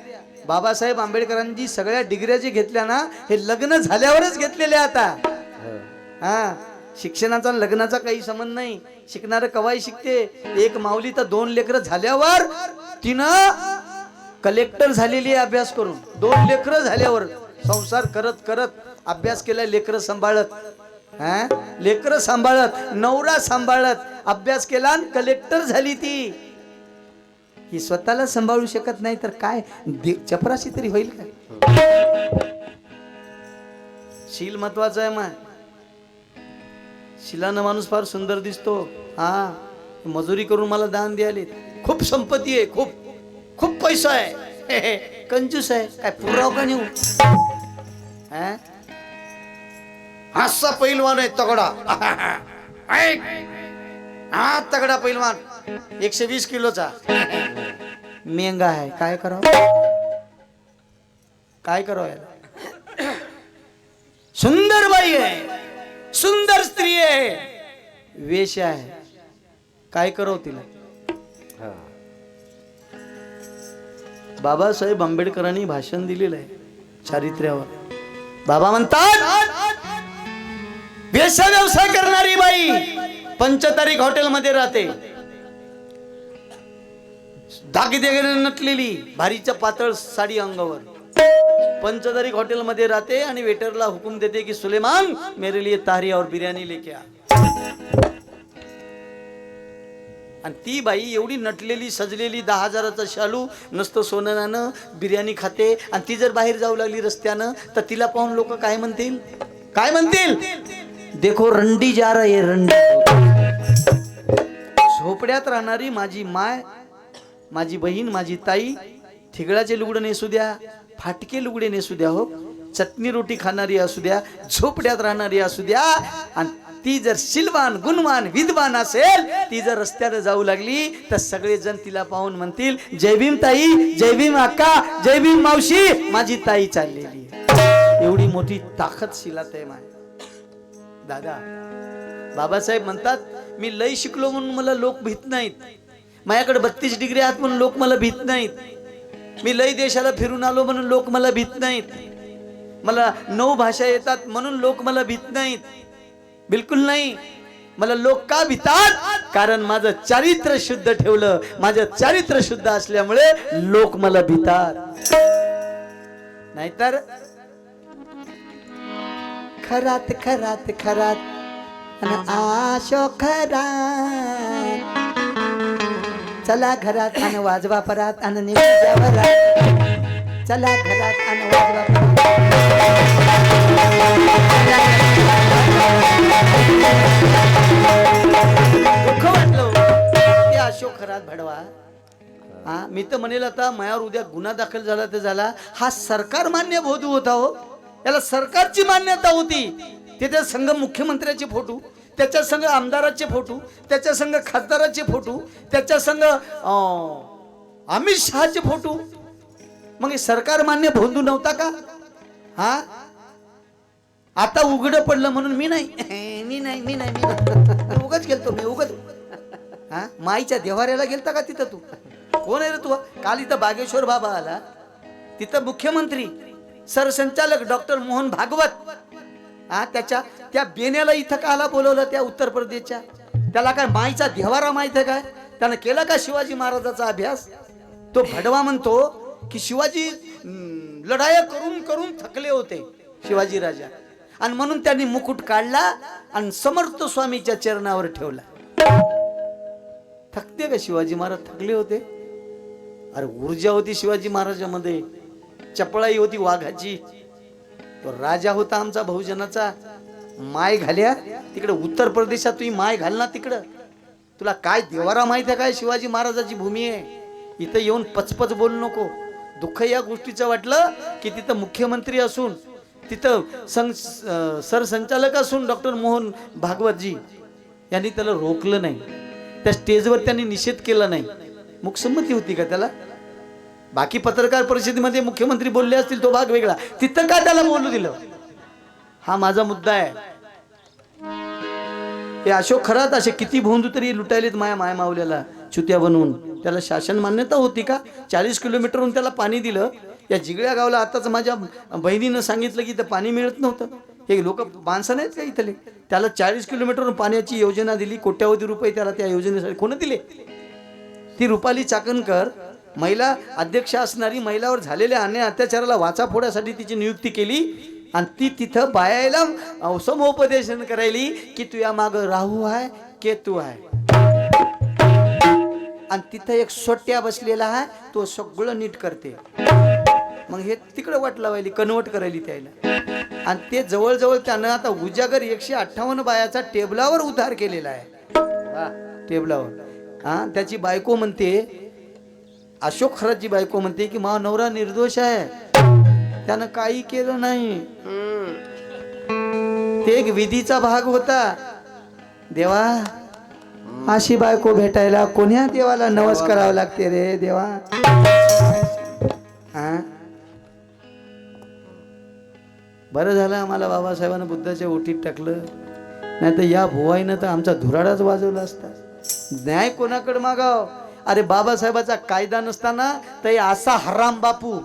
बाबासाहेब आंबेडकरांची सगळ्या डिग्र्या जे घेतल्या ना, हे लग्न झाल्यावरच घेतलेल्या. आता हा, शिक्षणाचा लग्नाचा काही संबंध नाही. शिकणारं कवाई शिकते. एक माऊली तर 2 लेकरं झाल्यावर तिनं कलेक्टर झालेली आहे अभ्यास करून. 2 लेकरं झाल्यावर संसार करत करत अभ्यास केला, लेकरं सांभाळत, लेकरं सांभाळत, नवरा सांभाळत अभ्यास केला आणि कलेक्टर झाली ती. ही स्वतःला सांभाळू शकत नाही तर काय चपराशी तरी होईल का? शील महत्वाचं आहे. मग शिलानं माणूस फार सुंदर दिसतो. हा, मजुरी करून मला दान द्याले, खूप संपत्ती आहे, खूप खूप पैसा आहे, कंजूस आहे, काय पुराव का नेऊ? असा पैलवान आहे तगडा, हा तगडा पैलवान 120 किलोचा, मेंगा आहे, काय करावं, काय करावं याला? सुंदर बाई आहे, सुंदर स्त्री आहे, वेश आहे, काय करावं तिला? बाबासाहेब आंबेडकरांनी भाषण दिलेलं आहे चारित्र्यावर. बाबा म्हणतात, वेश्या व्यवसाय करणारी बाई 5 तारीख हॉटेलमध्ये राहते, दागिने नटलेली, भारीच्या पातळ साडी अंगावर, 5 तारीख हॉटेलमध्ये राहते आणि वेटरला हुकूम देते की सुलेमान मेरे लिए तारी और बिर्याणी लेके आ. आणि ती बाई एवढी नटलेली सजलेली, 10,000चा शालू, नसतं सोनं नाणं, बिर्याणी खाते, आणि ती जर बाहेर जाऊ लागली रस्त्यानं तर तिला पाहून लोक काय म्हणतील? काय म्हणतील? देखो रंडी जा रही रंडी. झोपड्यात राहणारी माझी माय, माझी बहीण, माझी ताई ठिगळाचे लुगडे नेसू द्या, फाटके लुगडे नेसू द्या, हो, चटणी रोटी खाणारी असू द्या, झोपड्यात राहणारी असू द्या, आणि ती जर शिलवान, गुणवान, विद्वान असेल, ती जर रस्त्याने जाऊ लागली तर सगळे जण तिला पाहून म्हणतील, जय भीम ताई, जय भीम अक्का, जय भीम मावशी, माझी ताई चाललेली. एवढी मोठी ताकद शिलात आहे माय दादा. बाबासाहेब म्हणतात, मी लय शिकलो म्हणून मला लोक भीत नाहीत, माझ्याकडे 32 डिग्री आहेत म्हणून लोक मला भीत नाहीत, मी लय देशाला फिरून आलो म्हणून लोक मला भीत नाहीत, मला 9 भाषा येतात म्हणून लोक मला भीत नाहीत. बिलकुल नाही. मला लोक का भीतात? कारण माझं चारित्र्य शुद्ध ठेवलं. माझं चारित्र्य शुद्ध असल्यामुळे लोक मला भीतात. नाहीतर खरात खरात खरात आणि आशो खरात, चला घरात आणि वाजवा परात आणि निवडा, चला घरात आणि वाजवा परात. दुःख वाटलं ते अशोक खरात भडवा. हा, मी तर म्हणेल आता मायावर उद्या गुन्हा दाखल झाला तर झाला. हा सरकार मान्य भोदू होता, हो, याला सरकारची मान्यता होती. त्याच्या संघ मुख्यमंत्र्याचे फोटो, त्याच्या संघ आमदाराचे फोटो, त्याच्या संघ खासदाराचे फोटो, त्याच्या संघ अमित शहाचे फोटो. मग हे सरकार मान्य भोंदू नव्हता का? हा, आता उघड पडलं म्हणून मी उगाच गेलतो, मी उगाच. हा, माईच्या देवाऱ्याला गेलता का तिथं? तू कोण आहे रे तू? काल इथं बागेश्वर बाबा आला, तिथं मुख्यमंत्री सरसंचालक डॉक्टर मोहन भागवत, हा, त्या बेण्याला इथं काला बोलवलं, त्या उत्तर प्रदेशच्या. त्याला काय माईचा देवारा माहित आहे काय? त्यानं केला का शिवाजी महाराजाचा अभ्यास? तो भडवा म्हणतो की शिवाजी लढाया करून करून थकले होते शिवाजी राजा, आणि म्हणून त्यांनी मुकुट काढला आणि समर्थ स्वामीच्या चरणावर ठेवला. थकते का शिवाजी महाराज? थकले होते. अरे ऊर्जा होती शिवाजी महाराजांमध्ये, चपळाई होती वाघाची. तो राजा होता आमचा बहुजनाचा. माय घाल्या तिकडे उत्तर प्रदेशात, तुम्ही माय घाल ना तिकडं. तुला काय देवारा माहित आहे काय? शिवाजी महाराजाची भूमी आहे. इथं येऊन पचपच बोलू नको. दुःख या गोष्टीचं वाटलं की तिथं मुख्यमंत्री असून, तिथं सरसंचालक असून डॉक्टर मोहन भागवतजी यांनी त्याला रोखलं नाही. त्या स्टेजवर त्यांनी निषेध केला नाही. मुकसंमती होती का त्याला? बाकी पत्रकार परिषदेमध्ये मुख्यमंत्री बोलले असतील, तो भाग वेगळा. तिथं का त्याला बोलू दिलं? हा माझा मुद्दा आहे. हे अशोक खरात असे किती भोंदू तरी लुटायलेत माया मावल्याला चुत्या बनवून. त्याला शासन मान्यता होती का? 40 किलोमीटरहून त्याला पाणी दिलं. या जिगळ्या गावला आताच माझ्या बहिणीनं सांगितलं की इथं पाणी मिळत नव्हतं. हे लोक माणसं नाहीत का इथले? त्याला 40 किलोमीटरवरून पाण्याची योजना दिली. कोट्यावधी रुपये त्याला त्या योजनेसाठी कोण दिले? ती रुपाली चाकणकर महिला अध्यक्ष असणारी महिलावर झालेल्या अन्याय अत्याचाराला वाचा फोडण्यासाठी तिची नियुक्ती केली आणि ती तिथं बायाला समुपदेशन करायली की तुया माग राहू आहे केतू आहे आणि तिथं एक सोट्या बसलेला आहे तो सगळं नीट करते. मग हे तिकडे वाट लावायली कन्वर्ट करायली त्याला आणि ते जवळजवळ त्यानं आता उजागर 158 बायाचा टेबलावर उद्धार केलेला आहे. टेबलावर हा त्याची बायको म्हणते, अशोक खराची बायको म्हणते की मा नवरा निर्दोष आहे, त्यानं काही केलं नाही, ते एक विधीचा भाग होता. देवा अशी बायको भेटायला कोण्या देवाला नवस करावं लागते रे देवा. हा बरं झालं आम्हाला बाबासाहेबांना बुद्धाच्या ओटीत टाकलं, नाही तर या भुवाईनं तर आमचा धुराडाच वाजवला असता. न्याय कोणाकडे मागाव? अरे बाबासाहेबाचा कायदा नसताना तर असा हराम बापू,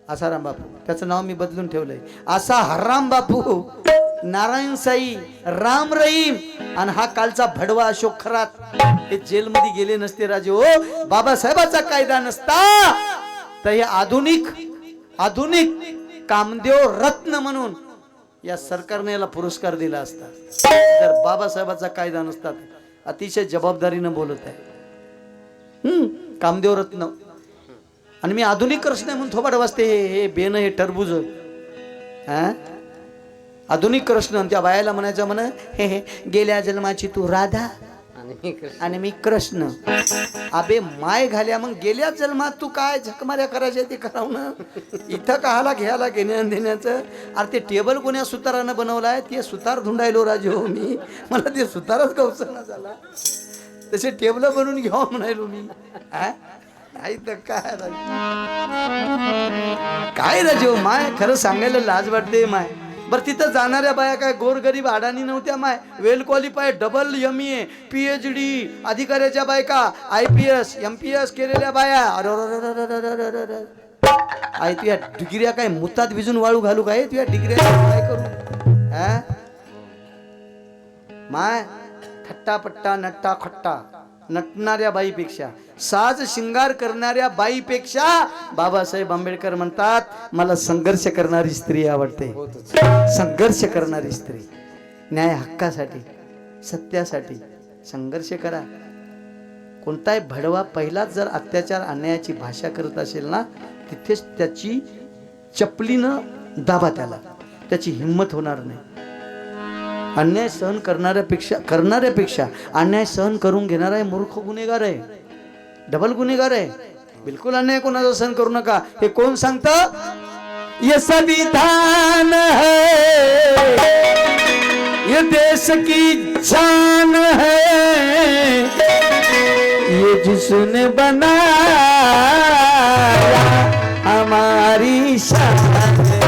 आसाराम बापू त्याचं नाव मी बदलून ठेवलंय, असा हराम बापू, नारायण साई, राम रहीम आणि हा कालचा भडवा अशोक खरात हे जेलमध्ये गेले नसते राजे हो. बाबासाहेबाचा कायदा नसता तर हे आधुनिक कामदेव रत्न म्हणून या सरकारने याला पुरस्कार दिला असता. जर बाबासाहेबाचा कायदा नसता. अतिशय जबाबदारीनं बोलत आहे. कामदेव रत्न. आणि मी आधुनिक कृष्ण म्हणून थोबाड वाजते. हे बेन हे टरबूज हा आधुनिक कृष्ण. त्या बायाला म्हणायचं म्हण हे गेल्या जन्माची तू राधा आणि मी कृष्ण. अबे माय घाल्या मग गेल्या जन्मात तू काय झकमाऱ्या करायच्या ते कराव ना. इथं कहाला घ्यायला घेण्या देण्याचं. अरे ते टेबल कोण्या सुतारानं बनवलाय ते सुतार धुंडायलो राजे हो मी. मला ते सुतारच गवसना झाला. तसे टेबल बनवून घ्यावं म्हणायलो मी. नाही तर काय राजे हो माय. खरं सांगायला लाज वाटते माय. बरं तिथं जाणाऱ्या बाया काय गोरगरीब अडाणी नव्हत्या माय. वेल क्वालिफाईड डबल MA PhD अधिकाऱ्याच्या बायका, IPS MPS केलेल्या बाया. अरे तुझ्या डिग्र्या काय मुतात भिजून वाळू घालू काय तुझ्या डिग्र्या काय करू माय. थट्टापट्टा नट्टा खट्टा नटणाऱ्या बाईपेक्षा, साज शिंगार करणाऱ्या बाईपेक्षा बाबासाहेब आंबेडकर म्हणतात मला संघर्ष करणारी स्त्री आवडते. संघर्ष करणारी स्त्री. न्याय हक्कासाठी सत्यासाठी संघर्ष करा. कोणताही भडवा पहिलाच जर अत्याचार अन्यायाची भाषा करत असेल ना तिथेच त्याची चपलीनं दाबा त्याला. त्याची हिंमत होणार नाही. अन्याय सहन करणाऱ्यापेक्षा अन्याय सहन करून घेणारा मूर्ख गुन्हेगार आहे. डबल गुन्हेगार आहे. बिलकुल अन्याय कोणाचा सहन करू नका. हे कोण सांगतं? ये संविधान है, ये देश की जान है, ये जिसने बनाया हमारी शान है.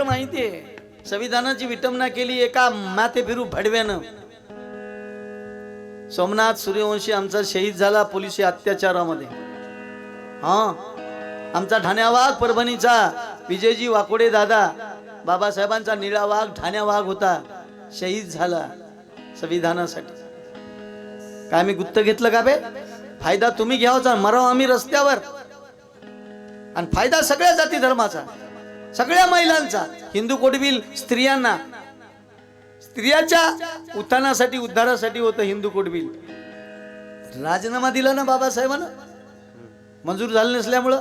माहितीये संविधानाची विटंबना केली एका माते फिरू भडव्यानं. सोमनाथ सूर्यवंशी आमचा शहीद झाला पोलिसी अत्याचारामध्ये. आमचा ठाण्या वाघ परभणीचा विजयजी वाकोडे दादा, बाबासाहेबांचा निळा वाघ ठाण्या वाघ होता, शहीद झाला संविधानासाठी. काय मी गुत्त घेतलं का बे? फायदा तुम्ही घ्यावाचा, मराव आम्ही रस्त्यावर. आणि फायदा सगळ्या जाती धर्माचा, सगळ्या महिलांचा. हिंदू कोड बिल स्त्रियांना, स्त्रियांच्या उत्थानासाठी उद्धारासाठी होतं हिंदू कोड बिल. राजीनामा दिला ना बाबासाहेबांना, मंजूर झालं नसल्यामुळं.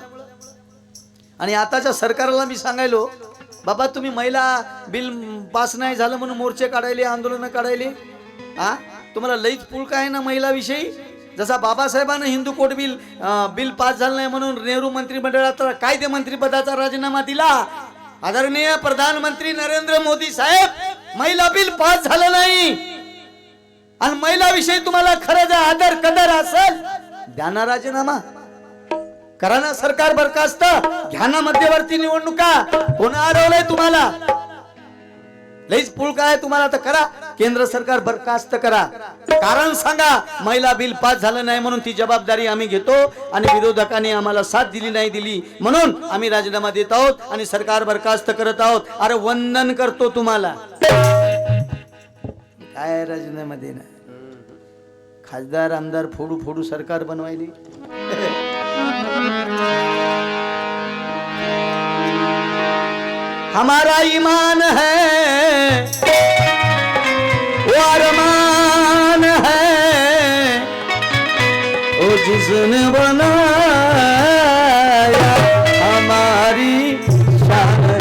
आणि आताच्या सरकारला मी सांगायलो, बाबा तुम्ही महिला बिल पास नाही झालं म्हणून मोर्चे काढायले, आंदोलन काढायले. तुम्हाला लईच पुळका आहे ना महिला विषयी. जसा बाबासाहेबांना हिंदू कोड बिल पास झालं नाही म्हणून नेहरू मंत्रिमंडळात कायदे मंत्रिपदाचा राजीनामा दिला. आदरणीय प्रधानमंत्री नरेंद्र मोदी साहेब, महिला बिल पास झालं नाही आणि महिला विषयी तुम्हाला खरंच आदर कदर असेल, द्या ना राजीनामा, करा ना सरकार बरखास्त, घ्या ना मध्यवर्ती निवडणुका. कोण अडवलंय तुम्हाला? लईच पुळका आहे तुम्हाला तर करा, केंद्र सरकार बरखास्त करा. कारण सांगा, महिला बिल पास झालं नाही म्हणून ती जबाबदारी आम्ही घेतो आणि विरोधकांनी आम्हाला साथ दिली नाही दिली म्हणून आम्ही राजीनामा देत आहोत आणि सरकार बरखास्त करत आहोत. अरे वंदन करतो तुम्हाला. काय राजीनामा देणार? खासदार आमदार फोडू फोडू सरकार बनवायली. हमारा ईमान है वो अरमान है वो जिसने बनाया हमारी शान है.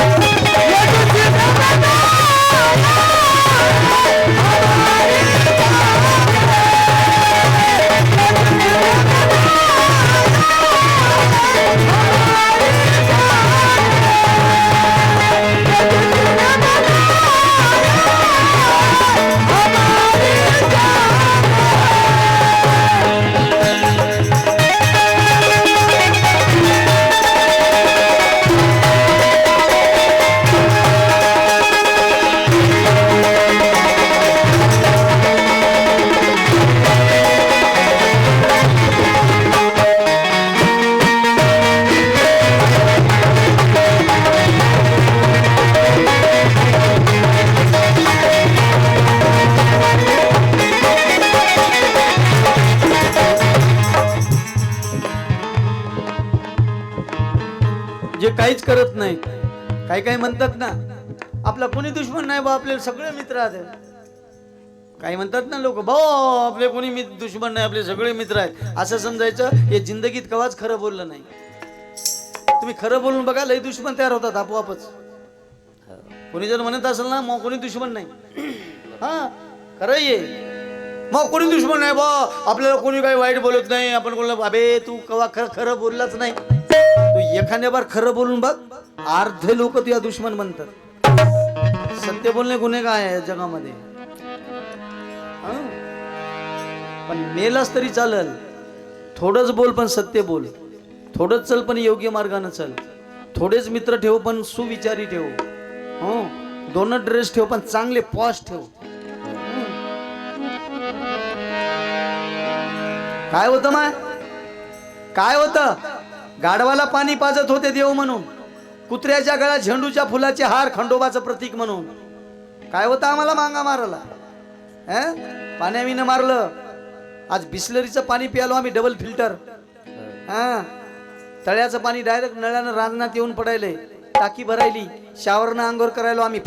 जे काहीच करत नाही. काही काही म्हणतात ना, आपला कोणी दुश्मन नाही बा, आपले सगळे मित्र आहेत. काही म्हणतात ना लोक, भाऊ आपले कोणी दुश्मन नाही, आपले सगळे मित्र आहेत. असं समजायचं. हे जिंदगीत कवाच खरं बोललं नाही. तुम्ही खरं बोलून बघा, लई दुश्मन तयार होतात आपोआपच. कोणी जर म्हणत असेल ना मग कोणी दुश्मन नाही, हा खरं ये, मग कोणी दुश्मन नाही बा, आपल्याला कोणी काही वाईट बोलत नाही, आपण कोणाला अबे तू कवा खरं बोललाच नाही. तू एखाद्या बार खरं बोलून बघ, अर्धे लोक तुझ्या दुश्मन म्हणतात. सत्य बोलणे गुन्हे काय आहे जगामध्ये? पण मेलास तरी चालल, थोडंच बोल पण सत्य बोल. थोडंच चल पण योग्य मार्गाने चल. थोडेच मित्र ठेव पण सुविचारी ठेव. दोन ड्रेस ठेव पण चांगले पॉश ठेव. काय होतं माय? काय होतं? गाढवाला पाणी पाजत होते देव म्हणून, कुत्र्याच्या गळ्यात झेंडूच्या फुलाचे हार खंडोबाचं प्रतीक म्हणून. काय होतं आम्हाला मांगा मारायला? पाण्याविनं मारलं. आज बिस्लरीचं पाणी प्यालो आम्ही, डबल फिल्टर. तळ्याचं पाणी डायरेक्ट नळ्यानं रांजणात येऊन पडायले. टाकी भरायली, शावरनं अंघोळ करायलो आम्ही.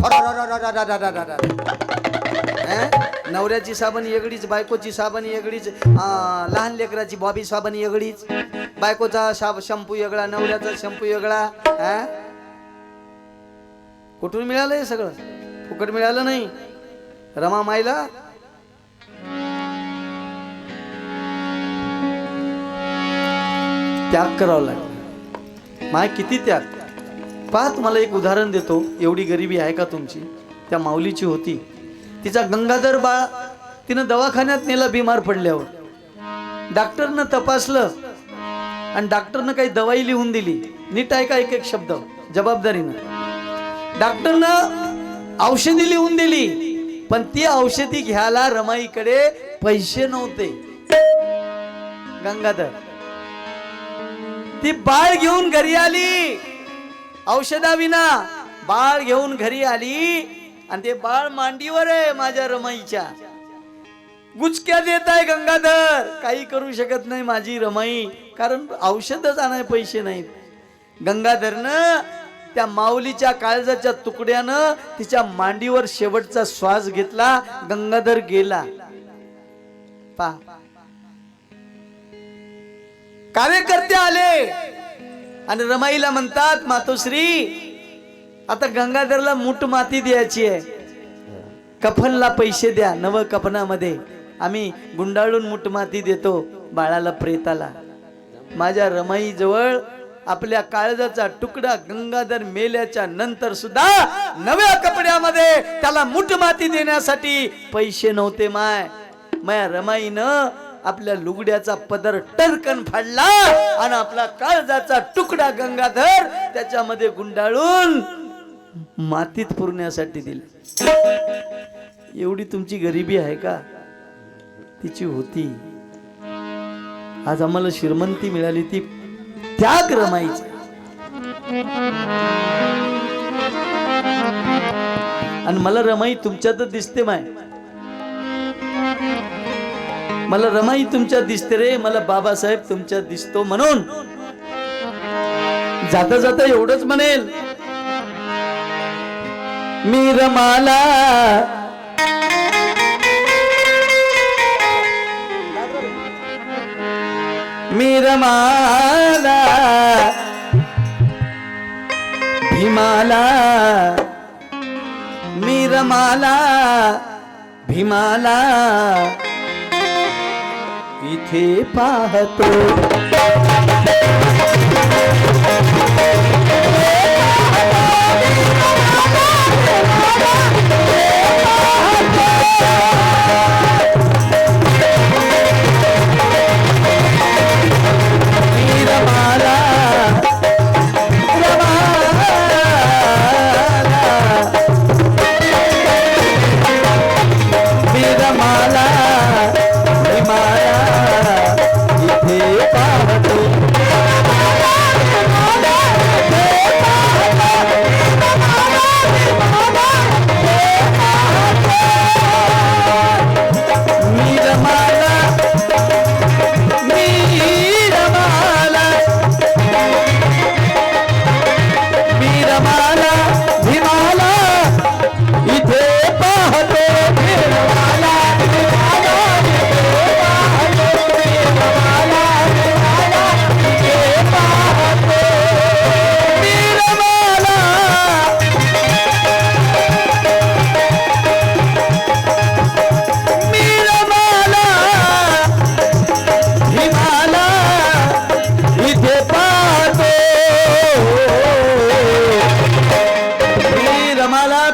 नवऱ्याची साबण वेगळीच, बायकोची साबण वेगळीच, लहान लेकराची बॉबी साबण वेगळीच, बायकोचा शॅम्पू वेगळा, नवऱ्याचा शॅम्पू वेगळा. कुठून मिळालं हे सगळं? फुकट मिळालं नाही. रमा माईला त्याग करावा लागला. माय किती त्याग. पहा तुम्हाला एक उदाहरण देतो. एवढी गरिबी आहे का तुमची? त्या माऊलीची होती. तिचा गंगाधर बाळ तिनं दवाखान्यात नेला बिमार पडल्यावर. डॉक्टरनं तपासलं आणि डॉक्टरनं काही दवाई लिहून दिली. नीट आहे का? एक एक शब्द जबाबदारीनं. डॉक्टरनं औषधी लिहून दिली, पण ती औषधी घ्यायला रमाईकडे पैसे नव्हते. गंगाधर ती बाळ घेऊन घरी आली, औषधाविना बाळ घेऊन घरी आली, आणि ते बाळ मांडीवर आहे माझ्या रमाईच्या. गुचक्या देत आहे गंगाधर, काही करू शकत नाही माझी रमाई, कारण औषधच आणाय पैसे नाहीत. गंगाधरनं त्या माऊलीच्या काळजाच्या तुकड्यानं तिच्या मांडीवर शेवटचा श्वास घेतला. गंगाधर गेला. पा कार्यकर्ते आले आणि रमाईला म्हणतात, मातोश्री आता गंगाधरला मूठ माती द्यायची आहे, कफनला पैसे द्या, नव कफनामध्ये आम्ही गुंडाळून मूठ माती देतो बाळाला, प्रेताला. माझ्या रमाई जवळ आपल्या काळजाचा तुकडा गंगाधर मेल्याच्या नंतर सुद्धा नव्या कपड्यामध्ये त्याला मूठ माती देण्यासाठी पैसे नव्हते. माया रमाईनं आपल्या लुगड्याचा पदर टरकन फाडला आणि आपला काळजाचा तुकडा गंगाधर त्याच्यामध्ये गुंडाळून मातीत पुरण्यासाठी दिला. एवढी तुमची गरिबी आहे का? तिची होती. आज आम्हाला श्रीमंती मिळाली ती त्याग रमाईचा. आणि मला रमाई तुमच्यातच दिसते. मला रमाई तुमच्यात दिसते रे, मला बाबासाहेब तुमच्यात दिसतो. म्हणून जाता जाता एवढंच म्हणेल, मी रमाला भीमाला, मी रमाला भीमाला इथे पाहतो.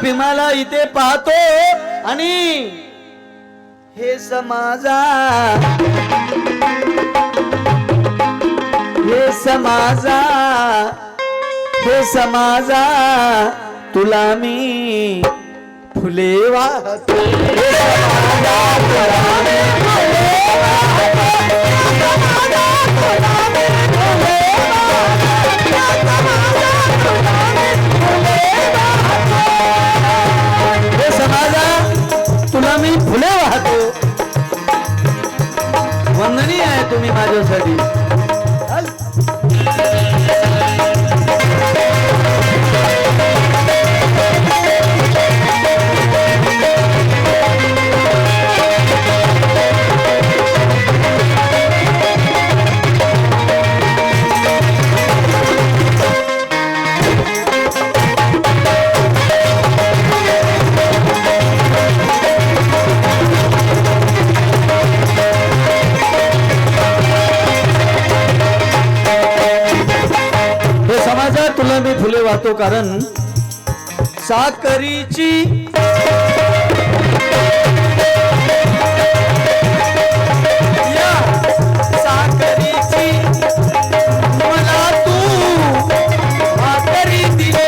भीमाला इथे पाहतो आणि हे समाजा, हे समाजा, हे समाजा तुला मी फुले वाहतो. तुला मी फुले वाहतो. वंदनीय आहे तुम्ही माझ्यासाठी. तुला मी फुले वाहतो कारण साकरीची या साकरीची मला तू भाकरी दिली.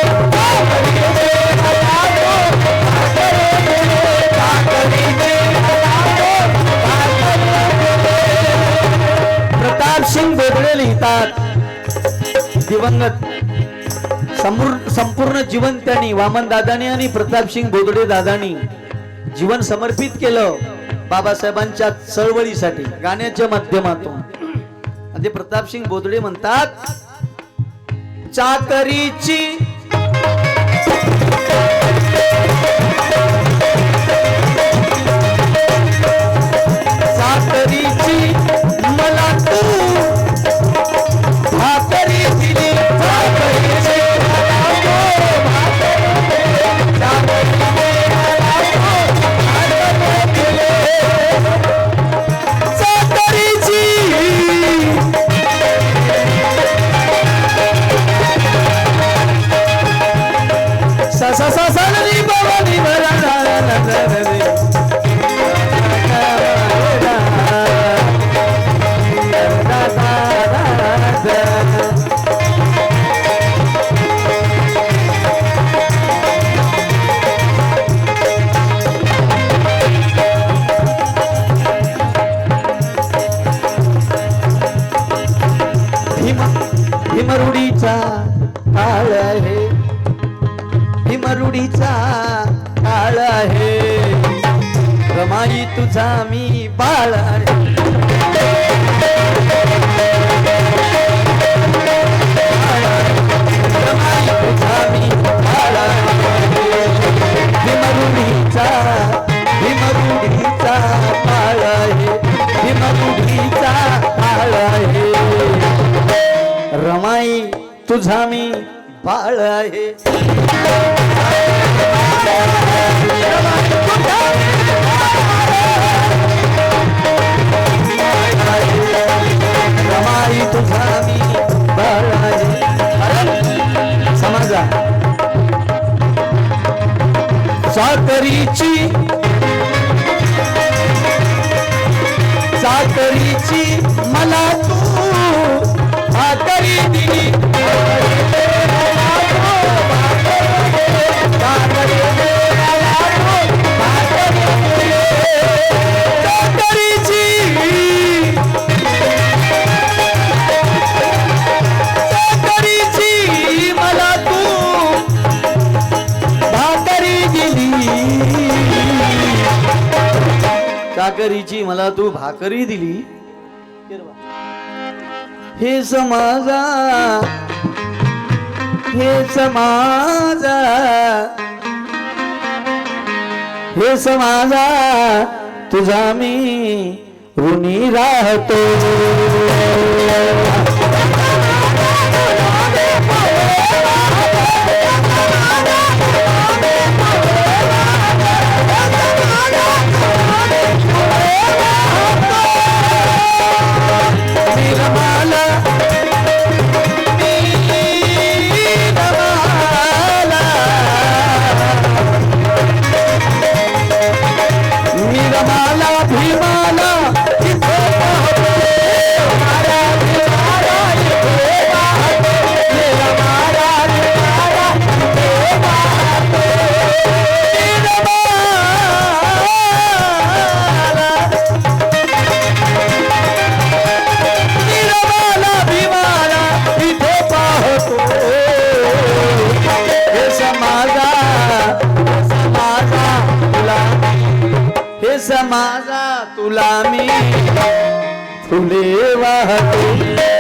सांगत संपूर्ण जीवन त्यांनी वामन दादानी आणि प्रतापसिंग बोदडे दादानी जीवन समर्पित केलं बाबासाहेबांच्या चळवळीसाठी गाण्याच्या माध्यमातून. आणि प्रतापसिंग बोदडे म्हणतात चाकरीची मला तू भाकरी दिली भीमरुडीचा काळ आहे, भीमरुडीचा काळ आहे, रमाई तुझा मी बाळ आहे. रमाई तुझा मी बाळ आहे, भीमरुडीचा काळ आहे, भीमरुडीचा काळ आहे, रमाई तुझा मी बाळ आहे. रमाई तुझा मी बाळ आहे. समजा साकरीची मला तू भाकरी दिली मला तू भाकरी दिली, चाकरीची मला तू भाकरी दिली. हे समाजा तुझा मी ऋणी राहतो. समाजा तुला मी फुले वाहतो.